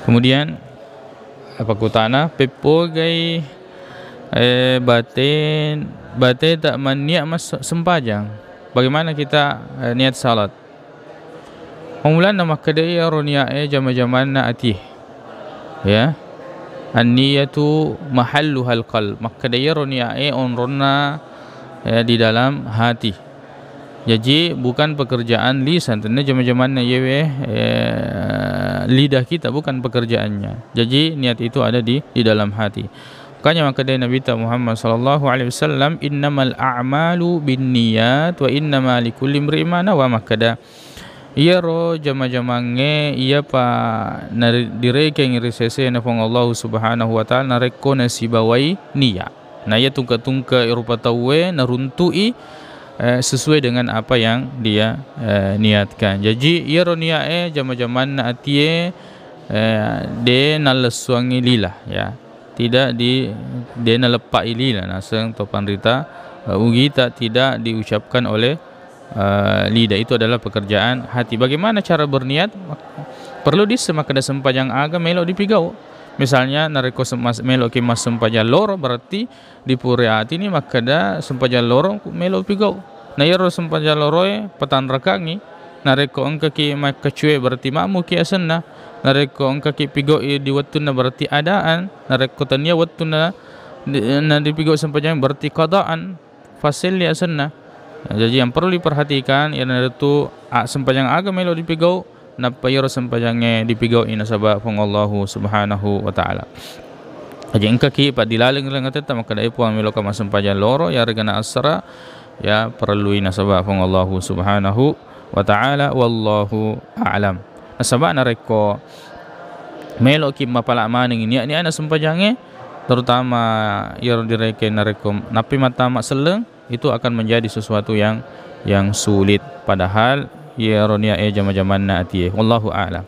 Kemudian apa kutana pepogai batin tak maniat mas sempajang. Bagaimana kita niat salat? Pemulaan nama kedai ronia jama-jama na atih. Ya. An-niyatu mahalluhal qalb. Maka dia ronia onrona di dalam hati. Jadi bukan pekerjaan lisan, tanda jama-jama na yewe lidah kita, bukan pekerjaannya. Jadi niat itu ada di dalam hati. Makanya maka dari Nabi Muhammad sallallahu alaihi wasallam, innamal a'malu binniyat wa innama likulli imri'in ma nawa. Maka ia ro jama-jamange ia pa direke ngirisese na pong Allah subhanahu wa ta'ala nareko na sibawai niya. Na ia tungka-tungka rupa tawe naruntui sesuai dengan apa yang dia niatkan. Jadi ia ro niya jama-jaman na atie de nalesuangi lillah, ya. Tidak di de nalepai lillah nasang topan rita ugi tak tidak diucapkan oleh lidah. Itu adalah pekerjaan hati. Bagaimana cara berniat? Perlu disemak ada sempajang aga melo dipigau. Misalnya nareko melo ke mas sempajang loro, berarti di puri hati ni maka da sempajang loro melo pigau. Na yero sempajang loro petan rakangi nareko angka ki makacue berarti mamu ki asanna. Nareko angka ki pigau di wattuna berarti adaan. Nareko tania wattuna na dipigau sempajang berarti qadaan fasil li asanna. Jadi yang perlu diperhatikan ialah itu sempajang aga melo dipigau napa yoro sempajangnya dipigau ina sabab pong Allah subhanahu wa ta'ala. Jadi engka ki pa dilaling lang ateta maka dai puang melo ka sempajang loro ya regana asra ya perlu ina sabab pong Allah subhanahu wa ta'ala wallahu a'lam. Nasaba nareko melo ki mapala maning ini ana sempajangnya terutama yoro direke nareko napi mata mak seleng itu akan menjadi sesuatu yang sulit, padahal ya ronia jama-jaman na atiye. Wallahu a'lam.